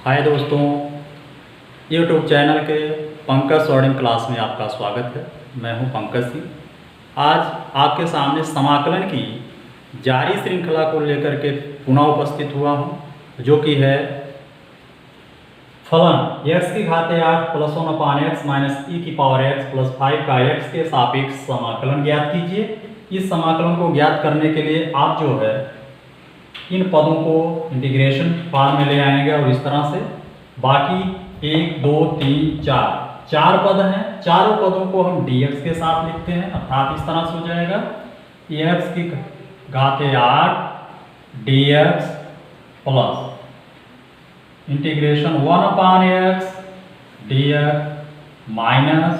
हाय दोस्तों, YouTube channel के पंकज स्वर्णिम क्लास में आपका स्वागत है। मैं हूं पंकज सिंह। आज आपके सामने समाकलन की जारी श्रृंखला को लेकर के पुनः उपस्थित हुआ हूं, जो कि है फलन x की घाते 8 + 1/x - e⁻x + 5 का x के सापेक्ष समाकलन ज्ञात कीजिए। इस समाकलन को ज्ञात करने के लिए आप जो है इन पदों को इंटीग्रेशन फॉर्म में ले आएंगे और इस तरह से बाकी 1 2 3 4 पद हैं। चारों पदों को हम dx के साथ लिखते हैं, अर्थात इस तरह से हो जाएगा x की घाते 8 dx plus integration 1/x dx minus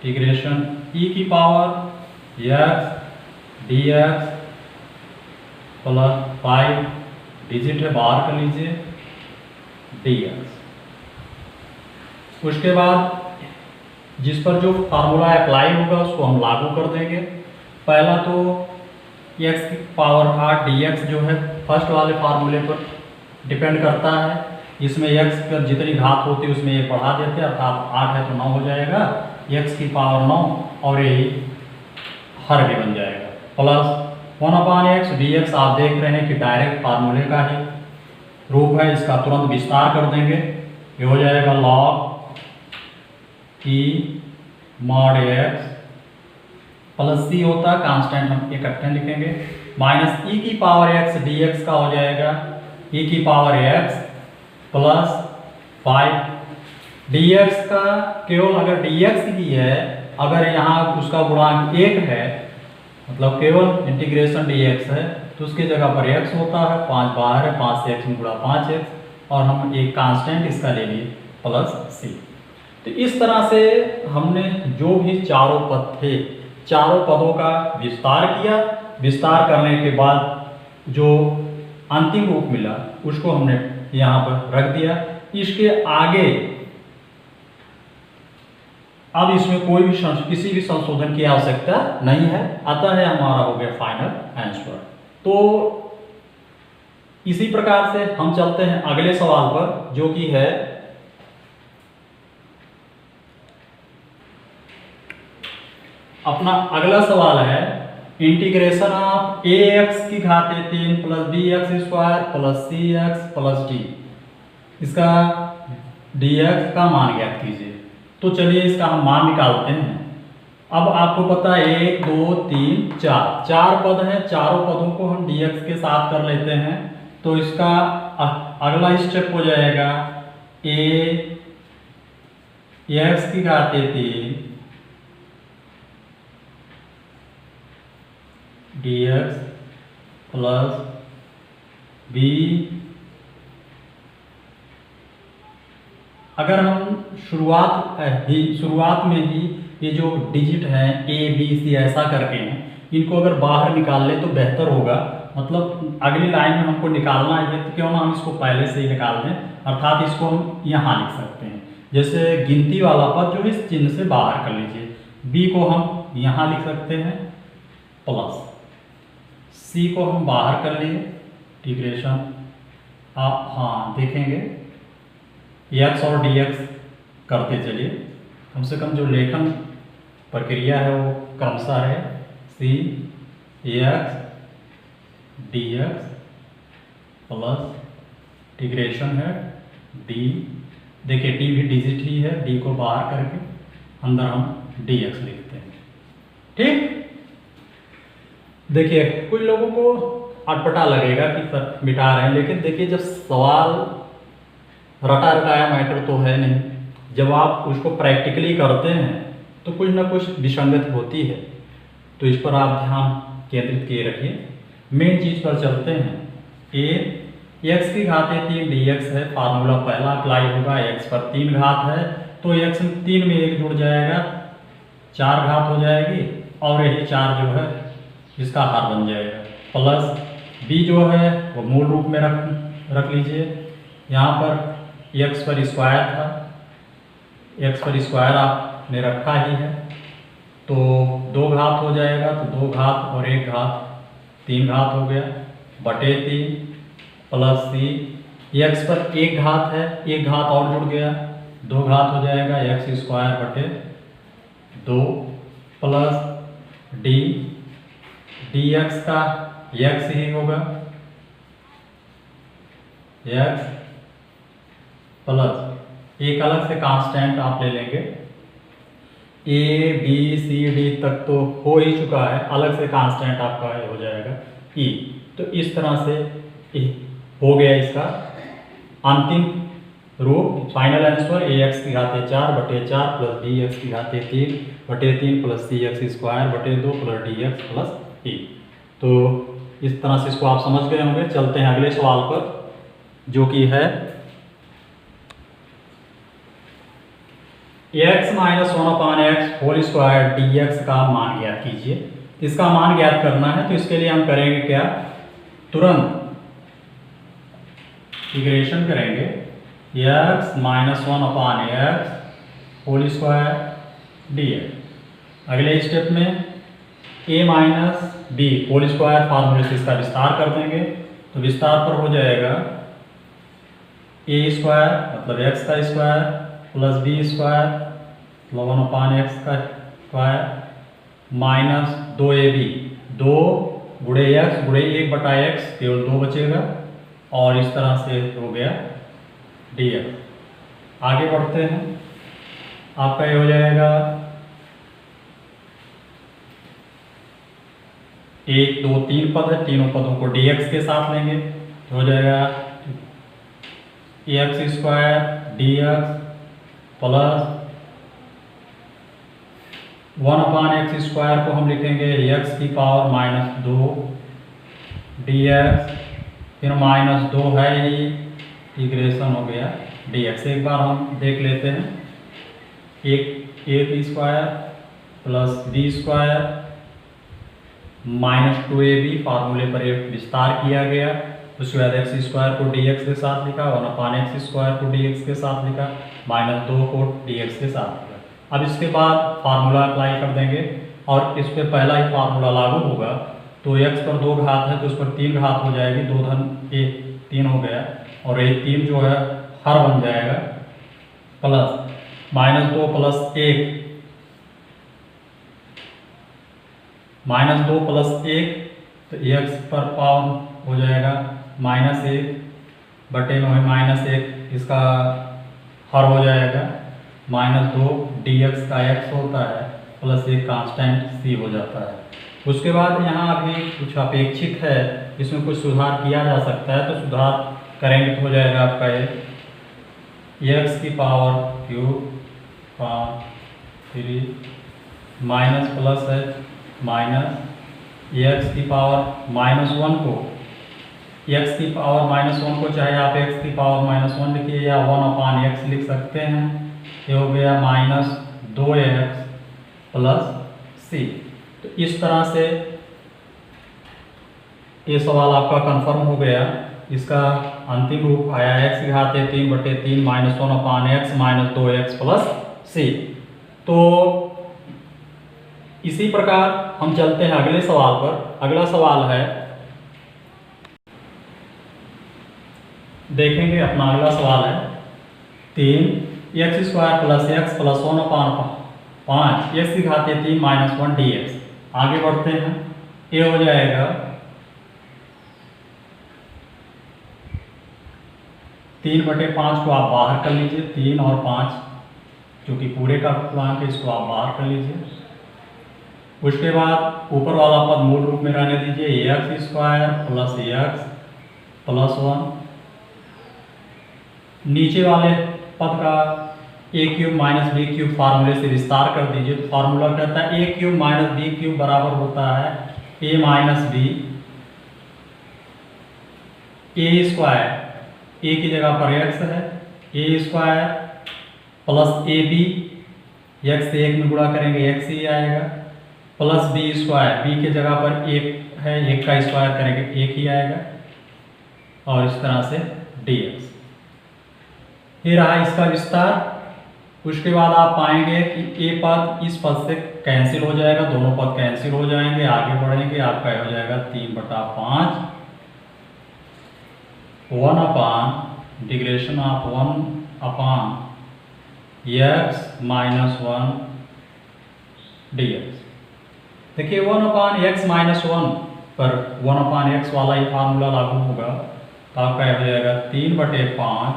integration e⁻x dx plus 5 digit है बाहर कर लीजिए dx। उसके बाद जिस पर जो फार्मूला अप्लाई होगा उसको हम लागू कर देंगे। पहला तो x की पावर 8 dx जो है फर्स्ट वाले फार्मूले पर डिपेंड करता है। इसमें x पर जितनी घात होती है उसमें 1 बढ़ा देते हैं, अर्थात 8 है तो 9 हो जाएगा, x की पावर 9 और यही हर भी बन जाएगा प्लस 1/x dx। आप देख रहे हैं कि डायरेक्ट फार्मूले का ही रूप है, इसका तुरंत विस्तार कर देंगे। ये हो जाएगा log e mod x plus c होता है कांस्टेंट, हम इकट्ठे लिखेंगे, माइनस e⁻x dx का हो जाएगा e⁻x प्लस 5 dx का केवल अगर dx ही है, अगर यहाँ उसका गुणांक 1 है मतलब केवल इंटीग्रेशन dx है तो उसकी जगह पर x होता है, 5 बाहर है, 5 से x में गुणा 5x और हम एक कांस्टेंट इसका ले लिए प्लस c। तो इस तरह से हमने जो भी चारों पद थे चारों पदों का विस्तार किया। विस्तार करने के बाद जो अंतिम रूप मिला उसको हमने यहाँ पर रख दिया। इसके आगे अब इसमें कोई भी किसी भी संशोधन की आवश्यकता नहीं है, अतः है हमारा हो गया फाइनल आंसर। तो इसी प्रकार से हम चलते हैं अगले सवाल पर, जो कि है अपना अगला सवाल है इंटीग्रेशन ऑफ ax की घाते 3 + bx² + cx + d। इसका dx का मान ज्ञात कीजिए। तो चलिए इसका हम मान निकालते हैं। अब आपको पता है 1 2 3 4 पद हैं, चारों पदों को हम dx के साथ कर लेते हैं। तो इसका अगला स्टेप हो जाएगा ax की घाते 3 dx प्लस b। अगर हम शुरुआत में ही ये जो डिजिट हैं a b c ऐसा करके हैं, इनको अगर बाहर निकाल ले तो बेहतर होगा। मतलब अगली लाइन में हमको निकालना है तो क्यों ना हम इसको पहले से ही निकाल दें, अर्थात इसको हम यहाँ लिख सकते हैं। जैसे गिनती वाला पद जो इस चिन्ह से बाहर कर लीजिए, b को हम यहाँ लिख सकते हैं प्लस c को हम बाहर कर लिए इंटीग्रेशन। आप हाँ देखेंगे x और dx करते चलिए, कम से कम जो लेखन प्रक्रिया है वो क्रमशः है c x dx plus integration है d। देखिए d भी डिजिट ही है, d को बाहर करके अंदर हम dx लिखते हैं। ठीक, देखिए कुछ लोगों को अटपटा लगेगा कि सर मिटा रहे हैं, लेकिन देखिए जब सवाल रटा रटाया मैटर तो है नहीं, जब आप उसको प्रैक्टिकली करते हैं तो कुछ ना कुछ विसंगति होती है। तो इस पर आप ध्यान केंद्रित किए रखिए। मेन चीज पर चलते हैं। x की घाते 3 dx है, फार्मूला पहला अप्लाई होगा। x पर 3 घात है तो x 3 में 1 जुड़ जाएगा, 4 घात हो जाएगी और यही 4 जो है इसका हार बन जाएगा प्लस b जो है वो मूल रूप में रख लीजिए। यहाँ पर x पर स्क्वायर था, x पर स्क्वायर आपने रखा ही है तो 2 घात हो जाएगा, तो 2 घात और 1 घात 3 घात हो गया बटे 3 प्लस c एक्स पर एक घात है, एक घात और जुड़ गया, दो घात हो जाएगा, एक्स स्क्वायर बटे 2 प्लस डी डी एक्स का एक्स ही होगा, एक्स प्लस एक अलग से कांस्टेंट आप ले लेंगे, ए बी सी डी तक तो हो ही चुका है, अलग से कांस्टेंट आपका हो जाएगा ई। तो इस तरह से हो गया इसका अंतिम रूप, फाइनल आंसर ए एक्स की घात 4 बटे 4 प्लस बी एक्स की घात 3 बटे 3 प्लस सी एक्स स्क्वायर बटे 2 प्लस डी एक्स प्लस ई। तो इस तरह से इसको आप समझ गए होंगे। चलते हैं अगले सवाल पर, जो कि है x minus 1/x whole square d x का मान ज्ञात कीजिए। इसका मान ज्ञात करना है तो इसके लिए हम करेंगे क्या, तुरंत इंटीग्रेशन करेंगे x minus 1/x whole square d x. अगले स्टेप में a minus b whole square फार्मूले से इसका विस्तार कर देंगे, तो विस्तार पर हो जाएगा a स्क्वायर मतलब x का स्क्वायर प्लस बी स्क्वायर मतलब 1/x का स्क्वायर माइनस 2ab, 2 गुणे एक्स गुणे 1/x केवल 2 बचेगा, और इस तरह से हो गया dx। आगे बढ़ते हैं, आपका ये हो जाएगा 1 2 3 पद है, तीनों पदों को dx के साथ लेंगे तो हो जाएगा x square dx plus 1/x square को हम लिखेंगे x की पावर माइनस 2 dx, फिर माइनस 2 है ही, इंटीग्रेशन हो गया dx। एक बार हम देख लेते हैं, एक a square plus b square minus 2ab फार्मूले पर एक विस्तार किया गया, उसके बाद एक्स स्क्वायर को dx के साथ लिखा, 1/x स्क्वायर को dx के साथ लिखा, माइनस 2 को dx के साथ लिखा। अब इसके बाद फार्मूला अप्लाई कर देंगे और इस पर पहला ही फार्मूला लागू होगा, तो x पर 2 घात है तो उस पर 3 घात हो जाएगी, 2 धन 1 3 हो गया, और ये 3 जो है हर बन जाएगा, plus minus 2 plus 1 minus 2 plus 1 तो x पर पावर हो जाएगा माइनस 1 बटे में माइनस 1, इसका हर हो जाएगा माइनस 2 dx का x होता है प्लस एक कांस्टेंट c हो जाता है। उसके बाद यहाँ अभी कुछ अपेक्षित है, इसमें कुछ सुधार किया जा सकता है, तो सुधार करेंगे तो हो जाएगा आपका ये x की पावर क्यूब 3 माइनस प्लस है माइनस x की पावर माइनस 1 को, x की पावर माइनस 1 को चाहे आप x की पावर माइनस 1 लिखिए या 1/x लिख सकते हैं, ये हो गया माइनस 2x प्लस c। तो इस तरह से ये सवाल आपका कंफर्म हो गया। इसका अंतिम रूप आया x की घात 3 बटे 3 minus 1/x minus 2x plus c। तो इसी प्रकार हम चलते हैं अगले सवाल पर। अगला सवाल है, देखेंगे अपना अगला सवाल है 3x square plus x plus 1/5 x की घात 3 माइनस 1 dx। आगे बढ़ते हैं, ये हो जाएगा 3/5 को आप बाहर कर लीजिए, 3 और 5 जो कि पूरे का पूर्णांक है, इसको आप बाहर कर लीजिए। उसके बाद ऊपर वाला पद मूल रूप में रहने दीजिए, x square plus x plus 1, नीचे वाले पद का a cube minus b cube फार्मूले से विस्तार कर दीजिए। तो फार्मूला कहता है a cube minus b cube बराबर होता है a minus b, a square, a की जगह पर एक्स है, a square plus a b, x से 1 में गुणा करेंगे एक्स ही आएगा, प्लस बी स्क्वायर, बी की जगह पर 1 है, 1 का स्क्वायर करेंगे 1 ही आएगा, और इस तरह से dx। ये रहा इसका विस्तार। उसके बाद आप पाएंगे कि ए पद इस पद से कैंसिल हो जाएगा, दोनों पद कैंसिल हो जाएंगे। आगे बढ़ेंगे, आपका हो जाएगा 3/5 1/5 इंटीग्रेशन ऑफ 1/x-1 dx। देखिए 1/x-1 पर 1/x वाला ही फार्मूला लागू होगा, तो आपका हो जाएगा 3/5।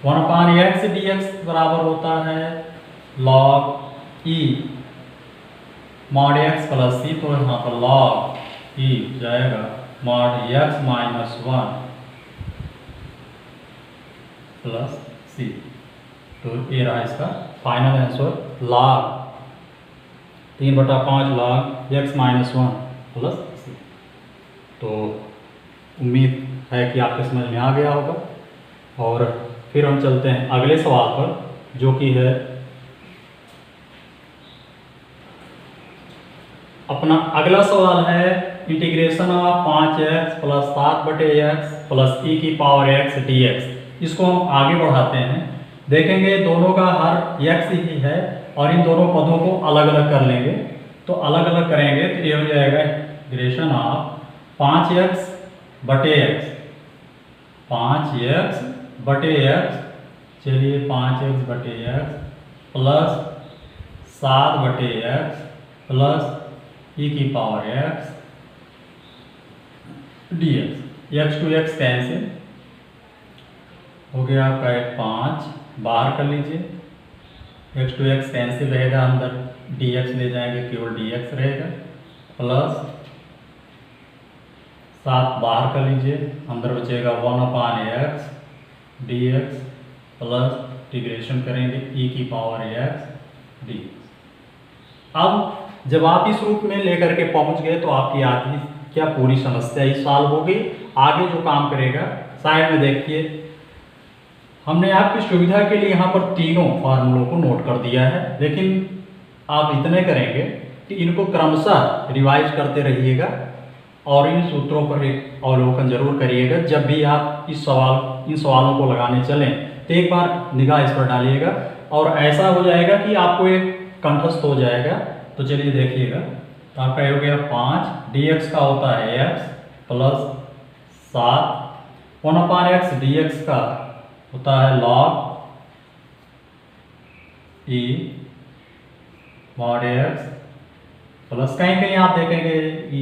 1/x dx बराबर होता है log e mod x plus c, तो यहाँ पर log e जाएगा mod x-1 प्लस सी। तो ये रहा इसका final answer, log 3/5 log x-1 plus c. तो उम्मीद है कि आपके समझ में आ गया होगा। और फिर हम चलते हैं अगले सवाल पर, जो कि है अपना अगला सवाल है integration of 5x plus 7/x plus e की पावर x dx। इसको हम आगे बढ़ाते हैं, देखेंगे दोनों का हर x ही है और इन दोनों पदों को अलग अलग कर लेंगे। तो अलग अलग करेंगे तो ये हो जाएगा इंटीग्रेशन ऑफ 5x/x 5x/x, चलिए 5x/x plus 7/x plus e की power x dx। x to x cancel हो गया आपका 5, बाहर कर लीजिए, x to x कैंसिल रहेगा, अंदर dx ले जाएंगे, केवल dx रहेगा, प्लस 7 बाहर कर लीजिए, अंदर बचेगा 1/x dx प्लस इंटीग्रेशन करेंगे e की पावर x dx। अब जब आप इस रूप में लेकर के पहुंच गए तो आपकी आधी क्या पूरी समस्या ही सॉल्व हो गई। आगे जो काम करेगा साइड में देखिए, हमने आपकी सुविधा के लिए यहाँ पर तीनों फार्मूलों को नोट कर दिया है, लेकिन आप इतने करेंगे कि इनको क्रमशः रिवाइज करते रहिएगा और इन सूत्रों पर एक अवलोकन जरूर करिएगा। जब भी आप इन सवालों को लगाने चलें तो एक बार निगाह इस पर डालिएगा और ऐसा हो जाएगा कि आपको एक कंठस्थ हो जाएगा। तो चलिए देखिएगा, तो आपका हो गया 5, dx का होता है x प्लस 7, 1/x dx का होता है log e mod x plus, कहीं कहीं आप देखेंगे e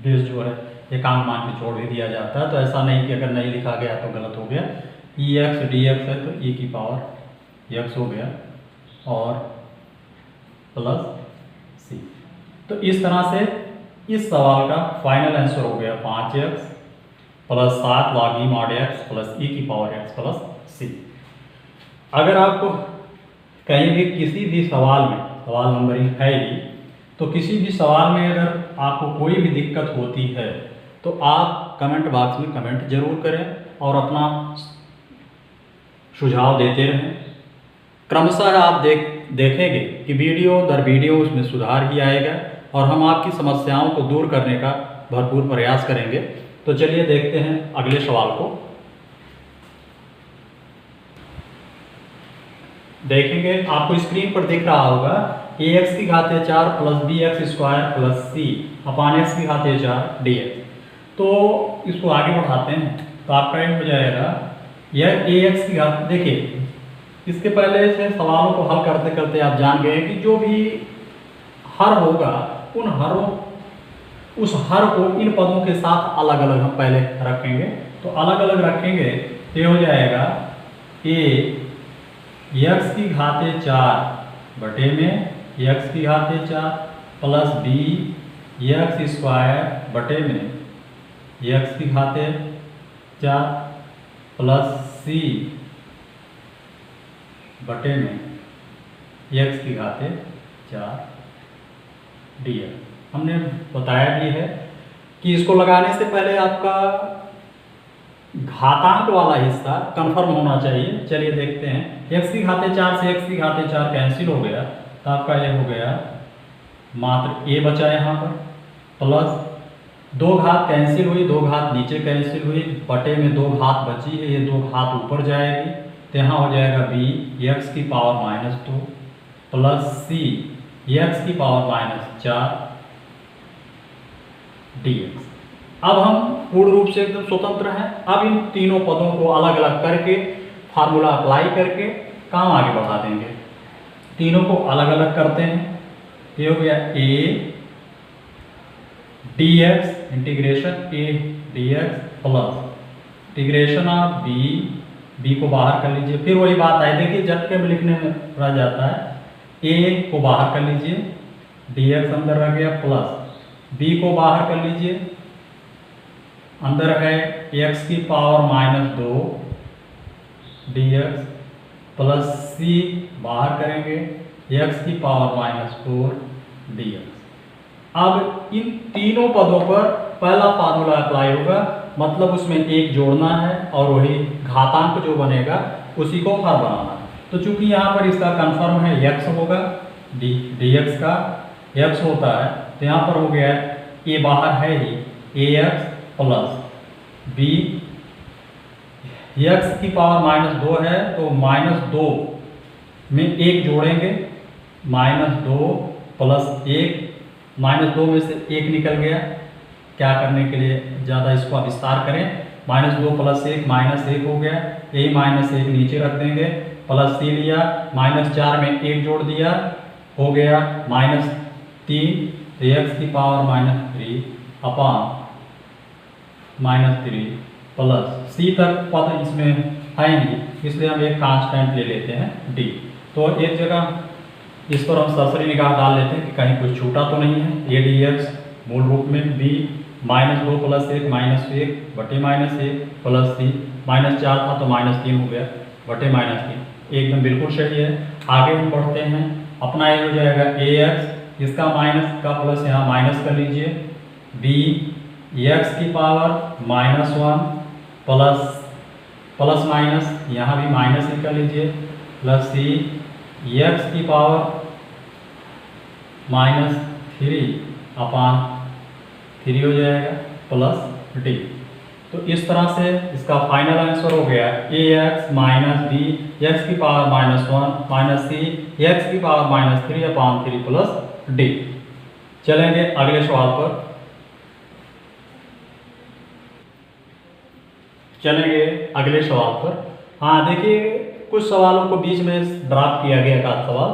बेस जो है एकांक मान के छोड़ भी दिया जाता है, तो ऐसा नहीं कि अगर नहीं लिखा गया तो गलत हो गया। ex dx है तो e की पावर x हो गया और प्लस सी। तो इस तरह से इस सवाल का फाइनल आंसर हो गया 5x plus 7 log e mod x plus e की पावर x प्लस सी। अगर आपको कहीं भी किसी भी सवाल में, सवाल नंबरिंग है ही, तो किसी भी सवाल में अगर आपको कोई भी दिक्कत होती है तो आप कमेंट बॉक्स में कमेंट जरूर करें और अपना सुझाव देते रहें। क्रमशः आप देखेंगे कि वीडियो दर वीडियो उसमें सुधार ही आएगा और हम आपकी समस्याओं को दूर करने का भरपूर प्रयास करेंगे। तो चलिए देखते हैं अगले सवाल को। देखेंगे आपको स्क्रीन पर दिख रहा होगा ax की घात 4 प्लस bx² प्लस c अपान x की घात 4 dx। तो इसको आगे बढ़ाते हैं, तो आपका ये हो जाएगा यह ax की घात, देखिए इसके पहले से सवालों को हल करते करते आप जान गए कि जो भी हर होगा उन हरों, उस हर को इन पदों के साथ अलग अलग हम पहले रखेंगे। तो अलग अलग रखेंगे तो ये हो जाएगा a x की घात 4 बटे में x की घात 4 प्लस b x² बटे में x की घात 4 प्लस c बटे में x की घात 4 dx। हमने बताया भी है कि इसको लगाने से पहले आपका घातांक वाला हिस्सा कंफर्म होना चाहिए। चलिए देखते हैं, x की घात 4 से x की घात 4 कैंसिल हो गया, तो आपका ये हो गया मात्र a बचा यहाँ पर, प्लस 2 घात कैंसिल हुई, 2 घात नीचे कैंसिल हुई, बटे में 2 घात बची है, ये 2 घात ऊपर जाएगी, तो यहाँ हो जाएगा b x की पावर -2 प्लस c x की पावर -4 dx। अब हम पूर्ण रूप से एकदम स्वतंत्र हैं। अब इन तीनों पदों को अलग अलग करके फार्मूला अप्लाई करके काम आगे बढ़ा देंगे। तीनों को अलग अलग करते हैं। ये हो गया a dx integration a dx plus integration of b को बाहर कर लीजिए। फिर वही बात आई, देखिए झटके में लिखने में रह जाता है। a को बाहर कर लीजिए, dx अंदर रह गया, प्लस b को बाहर कर लीजिए, अंदर है x की पावर -2 dx प्लस c बाहर करेंगे x की पावर -4 dx। अब इन तीनों पदों पर पहला फार्मूला अप्लाई होगा, मतलब उसमें एक जोड़ना है और वही घातांक जो बनेगा उसी को हर बनाना है। तो चूंकि यहाँ पर इसका कन्फर्म है x होगा, dx का x होता है, तो यहाँ पर हो गया a बाहर है ही ax प्लस b, x की पावर -2 है तो -2 में एक जोड़ेंगे, -2 प्लस 1, -2 में से 1 निकल गया। क्या करने के लिए ज़्यादा इसको विस्तार करें, -2 प्लस 1 -1 हो गया, यही -1 नीचे रख देंगे, प्लस c लिया, -4 में 1 जोड़ दिया, हो गया -3, x की पावर -3 अपान -3 प्लस c तक पद इसमें है नहीं, इसलिए हम एक कांस्टेंट ले लेते हैं d। तो एक जगह इस पर हम सरसरी निगाह डाल लेते हैं कि कहीं कुछ छूटा तो नहीं है। a dx मूल रूप में b -2 प्लस 1 -1 बटे -1 प्लस c, -4 था तो -3 हो गया बटे -3, एकदम बिल्कुल सही है। आगे हम बढ़ते हैं, अपना ये हो जाएगा ax, इसका माइनस का प्लस यहाँ माइनस कर लीजिए, b x की पावर -1 प्लस माइनस यहाँ भी माइनस ही कर लीजिए, प्लस c x की पावर -3 अपान 3 हो जाएगा प्लस d। तो इस तरह से इसका फाइनल आंसर हो गया ax माइनस b x की पावर -1 माइनस c x की पावर -3 अपान 3 प्लस d। चलेंगे अगले सवाल पर। हाँ देखिए, कुछ सवालों को बीच में ड्रॉप किया गया था सवाल,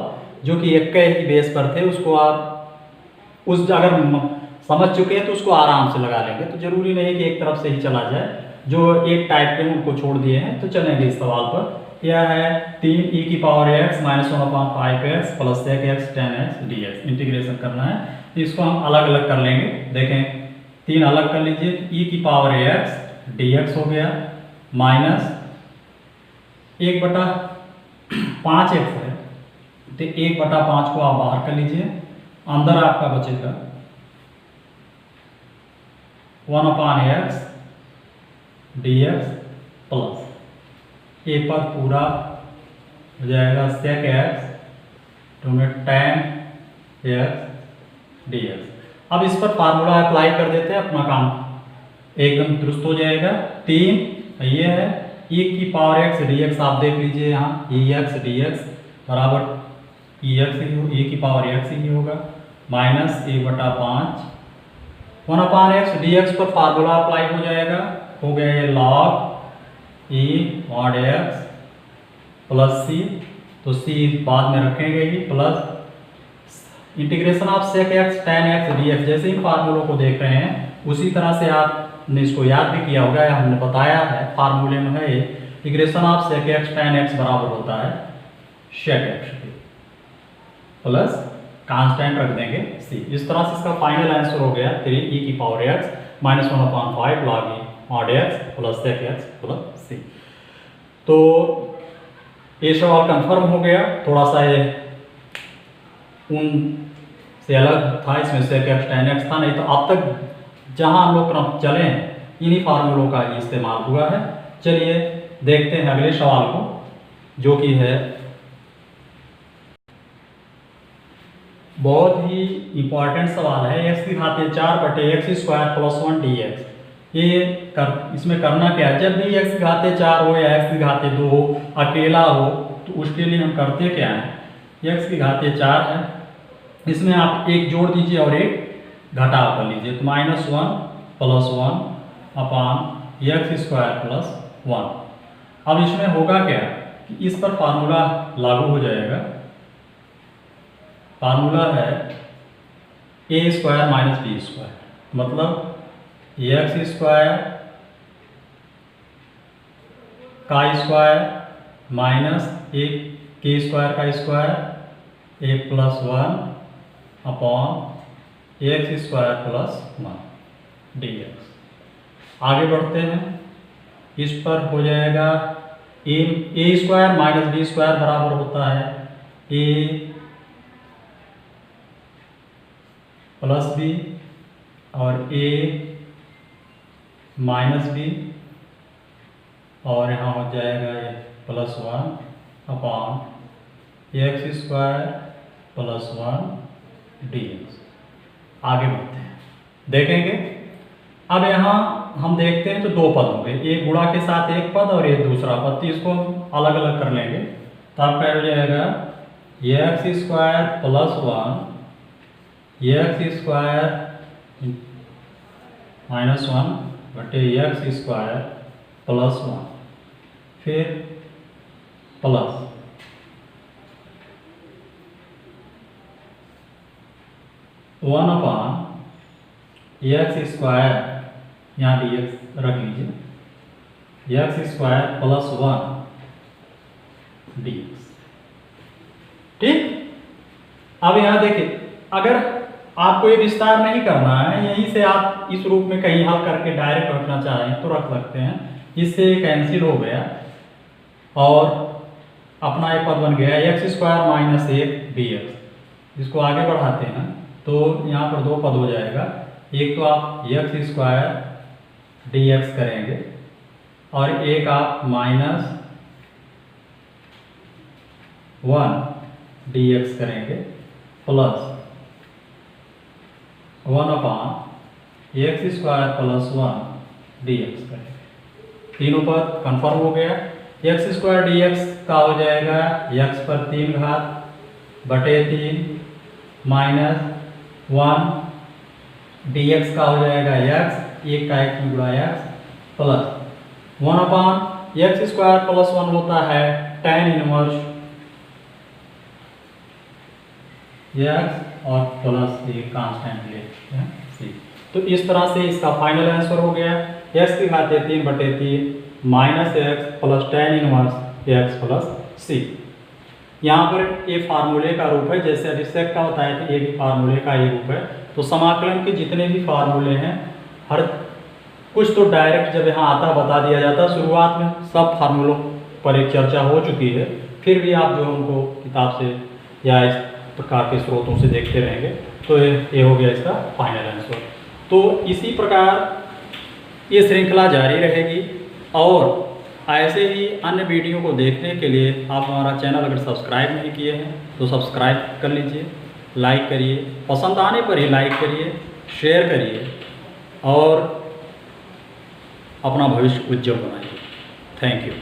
जो कि एक ही बेस पर थे, उसको आप उस अगर समझ चुके हैं तो उसको आराम से लगा लेंगे, तो जरूरी नहीं कि एक तरफ से ही चला जाए। जो एक टाइप के उनको छोड़ दिए हैं। तो चलेंगे इस सवाल पर। यह है 3e की power x -1/5x plus sec x tan x dx, integration करना है। तो इसको हम अलग अलग कर लेंगे। देखें, 3 अलग कर लीजिए, e की पावर x dx हो गया, माइनस 1/5x है, तो 1/5 को आप बाहर कर लीजिए, अंदर आपका बचेगा 1/x dx प्लस ए पर पूरा हो जाएगा sec x tan x dx। अब इस पर फार्मूला अप्लाई कर देते हैं, अपना काम एकदम दुरुस्त हो जाएगा। 3 ये है e की पावर x dx, आप देख लीजिए यहाँ ex dx बराबर e की पावर x ही होगा, माइनस 1/5 1/x dx पर फार्मूला अप्लाई हो जाएगा, हो गया ये log e mod x plus c, तो c बाद में रखेंगे ही, plus integration of sec x tan x dx। जैसे इन फार्मूलों को देख रहे हैं उसी तरह से आपने इसको याद भी किया होगा, या हमने बताया है फार्मूले में है integration of sec x tan x बराबर होता है sec x के प्लस कांस्टेंट रख देंगे c। इस तरह से इसका फाइनल आंसर हो गया 3e की power x -1/5 log e mod x plus sec x plus c। तो ये सवाल कंफर्म हो गया। थोड़ा सा ये उन से अलग था, इसमें sec x tan x था, नहीं तो अब तक जहां हम लोग चले इन्हीं फार्मूलों का ही इस्तेमाल हुआ है। चलिए देखते हैं अगले सवाल को, जो कि है बहुत ही इंपॉर्टेंट सवाल है। x की घात 4/x² प्लस 1 dx। ये इसमें करना क्या है, जब भी x की घात 4 हो या x की घात 2 हो, अकेला हो, तो उसके लिए हम करते क्या है, x की घात 4 है, इसमें आप एक जोड़ दीजिए और एक घटाव कर लीजिए, तो -1 plus 1 upon x square plus 1। अब इसमें होगा क्या कि इस पर फार्मूला लागू हो जाएगा। फार्मूला है a square minus b square, मतलब एक्स स्क्वायर का स्क्वायर माइनस एक के स्क्वायर का square a plus 1 upon x square plus 1 d x. आगे बढ़ते हैं, इस पर हो जाएगा a square minus b square बराबर होता है ए प्लस बी और ए माइनस बी, और यहाँ हो जाएगा ये plus 1 upon x square plus 1 d x. आगे बढ़ते हैं, देखेंगे। अब यहाँ हम देखते हैं तो दो पद होंगे, एक गुणा के साथ एक पद और एक दूसरा पद, तो इसको हम अलग अलग कर लेंगे। तो आपका हो जाएगा x square plus 1 x square minus 1 बटे एक्स स्क्वायर प्लस 1, फिर plus one upon x square, यहाँ डी एक्स रख लीजिए, x square plus 1 d x. ठीक। अब यहाँ देखिए, अगर आपको ये विस्तार नहीं करना है, यहीं से आप इस रूप में कहीं हल करके डायरेक्ट रखना चाहें तो रख सकते हैं। इससे कैंसिल हो गया और अपना एक पद बन गया x square minus 1 d x. इसको आगे बढ़ाते हैं तो यहाँ पर दो पद हो जाएगा, एक तो आप एक्स स्क्वायर डी एक्स करेंगे और एक आप माइनस 1 डी एक्स करेंगे plus 1 upon x square plus 1 d x करेंगे। तीनों पद कंफर्म हो गया। एक्स स्क्वायर डी एक्स का हो जाएगा एक्स पर 3 घात बटे 3 माइनस 1 डी एक्स का हो जाएगा एक्स, एक का एक्स में गुणा x plus 1 upon x square plus 1 होता है tan इनवर्स एक्स और प्लस एक कांस्टेंट लेते हैं सी। तो इस तरह से इसका फाइनल आंसर हो गया एक्स की घात 3 बटे 3 minus x plus tan inverse x plus c. यहाँ पर ये फार्मूले का रूप है, जैसे अभिषेक का होता है कि ये भी फार्मूले का ही रूप है। तो समाकलन के जितने भी फार्मूले हैं, हर कुछ तो डायरेक्ट जब यहाँ आता बता दिया जाता है, शुरुआत में सब फार्मूलों पर एक चर्चा हो चुकी है, फिर भी आप जो उनको किताब से या इस प्रकार के स्रोतों से देखते रहेंगे। तो ये हो गया इसका फाइनल आंसर। तो इसी प्रकार ये श्रृंखला जारी रहेगी और ऐसे ही अन्य वीडियो को देखने के लिए आप हमारा चैनल अगर सब्सक्राइब नहीं किए हैं तो सब्सक्राइब कर लीजिए, लाइक करिए, पसंद आने पर ही लाइक करिए, शेयर करिए और अपना भविष्य उज्जवल बनाइए। Thank you.